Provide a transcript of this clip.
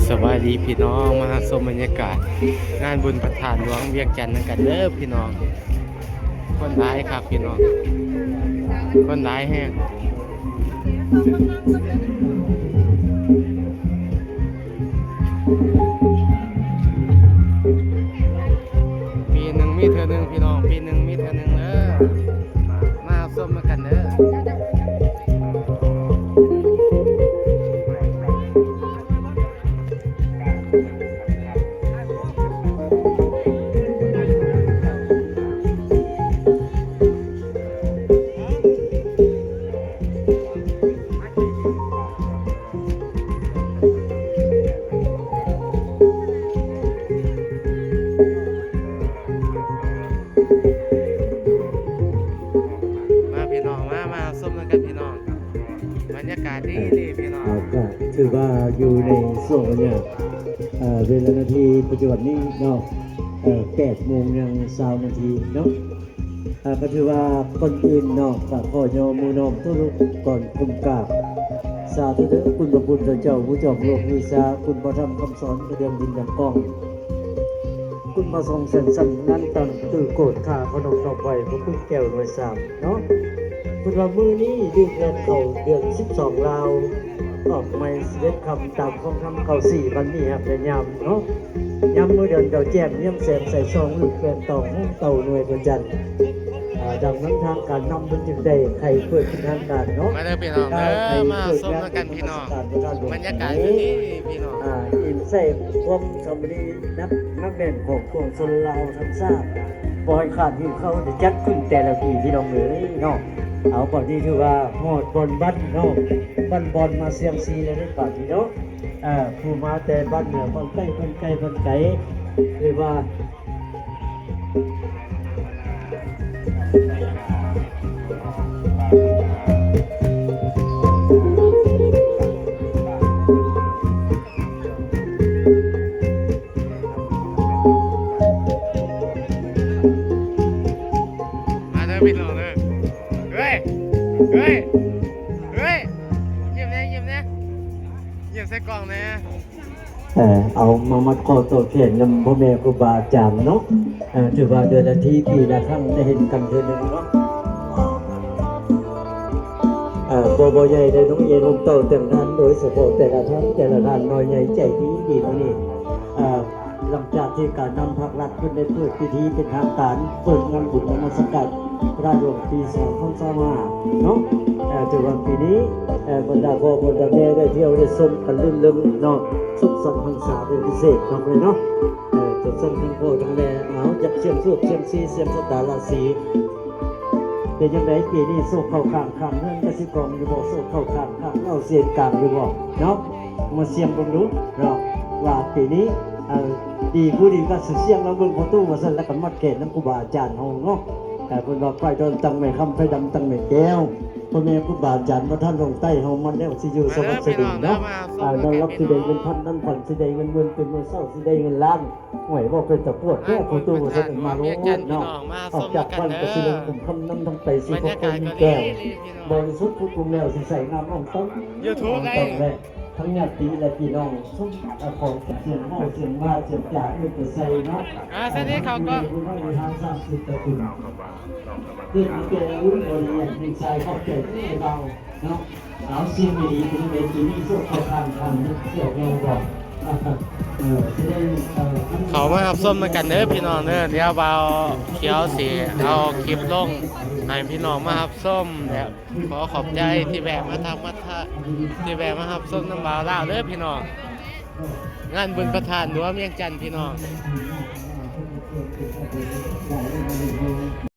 สวัสดีพี่น้องมาชมบรรยากาศงานบุญประธานหลวงเวียงจันทร์กันเด้อพี่น้องคนร้ายครับพี่น้องคนร้ายแห้งปีหนึ่งมีเท่านึงพี่น้องปีหนึ่งมีเท่านึงเด้อมาชมกันเด้อมาส้มกันพี่น้องบรรยากาศดีพี่น้องก็ถือว่าอยู่ในช่วงเนี่ยเวลานาทีปัจจุบันนี้เนาะ8 โมงยัง20 นาทีเนาะก็ถือว่าคนอื่นเนาะก็ขอยอมมูนอมทุกก่อนคุมกราบสาธุเด้อคุณพระพุทธเจ้าผู้จอมโลกวิชาคุณพระธรรมคำสอนกระเดื่องดินดังก้องคุณมาทรงเส้นสันนั้นตังตื่อโกรธขาขนมดอกไฟพระพุทธแก้วหน่วย3เนาะคุณว่ามือนี้ดืเดือนเขาเดือน12 ลาวออกไม่11 คำตามของคำเขา4 วันนี้ครับในยามเนาะยามมือเดือนเก่าแจ่มเยี่ยมแสงใส่ซองลูกแฟนต่อห้องเต่าหน่วยประจันดังนั้นทางการนำเป็นจึงได้ใครเปิดทางการเนาะมาเด้อพี่น้องมาส้มกันพี่น้องบรรยากาศดีพี่น้องอินใส่ความสมบูรณ์นักเด่นของพวกชนลาวทั้งทราบบอยขาดที่เขาจะจัดขึ้นแต่ละปีพี่น้องเลยเนาะเอาก่อนนี้คือว่าหอดบอลบ้านเนาะบ้านบอลมาเสียงซีเลยได้ป่ะพี่เนาะผู้มาแต่บ้านเหนือบ้านใกล้บ้านไกลบ้านไกลคือว่าพี่น้องเลยเฮ้ยยิ้มเนี่ยยิ้มใส่กล่องเนี่ยเอามามัดคอตัวเขียนนำพ่อแม่ครูบาอาจารย์เนาะถือว่าเดือนละทีปีละครั้งได้เห็นกันเดือนหนึ่งเนาะบ่ใหญ่ได้น้องเย็นลงเต่าแต่งงานโดยเฉพาะแต่ละท่านน้อยใหญ่ใจดีนี่หลังจากที่การนำภาครัฐขึ้นในเปิดพิธีเป็นทางการเปิดงานบุญนมัสการพระหลวงปี2025เนาะถือว่าปีนี้บรรดาพ่อบรรดาแม่ได้เที่ยวได้ชมกันลื่นเริงเนาะสุขสันต์พรรษาเป็นพิเศษครับเลยเนาะจะชมทั้งพ่อทั้งแม่เอาจับเสียงสูบเสียงซีเสียงสตาร์ราศีเป็นยังไงปีนี้โซ่เข้าข้างเรื่องกสิกรอยู่บ่โซ่เข้าข้างเอาเสียงกลางอยู่บ่เนาะมาเสียงกันดูเนาะว่าปีนี้ดีผู้ดีก็เสียงเราเบิ่งประตูมาสั่นแล้วก็มัดเกศน้ำครูบาอาจารย์เฮาเนาะแต่เพิ่นว่าไฟโดนตังไม่คำไฟดำตังไม่แก้วพ่อแม่ครูบาอาจารย์มาท่านลงใต้เฮามันแล้วสิอยู่สวรรค์สดิเนาะนอนรับสิได้เงินพันนั้นผ่อนสิได้เงินหมื่นเป็นมื้อเช้าสิได้เงินล้านห่วยบ่เป็นตะปวดแค่ประตูมาสั่นมาโลเนาะออกจากบ้านก็สิลงกลุ่มคำนำทั้งไปสิพวกคนมีแก้วบริสุทธิ์ผู้คุมแล้วสิใส่น้ำอ่องต้น YouTube ได้ทั้งญาติและพี่น้องทุกของเสียงเฮาเสียงว่าเสียงจ่าอยู่แต่ใส่เนาะสวัสดีเขาก็คุณต้องมีทางสร้างสิทธิ์คุณที่มีเกณฑ์รุ่นบริเวณดีไซน์เข้าเกิดที่เราเนาะเอาสิ่งดีๆเป็นเวทีนี้สู้เข้าทางเกี่ยวกับบอกเขามารับส้มมากันเด้อพี่น้องเด้อเดี๋ยวเบาเขียวสีเอาคลิปลงให้พี่น้องมารับส้มแล้วขอขอบใจที่แวะมาทำที่แวะมารับส้มน้ำเบาเล่าเด้อพี่น้องงานบุญประธานหลวงเวียงจันทร์พี่น้อง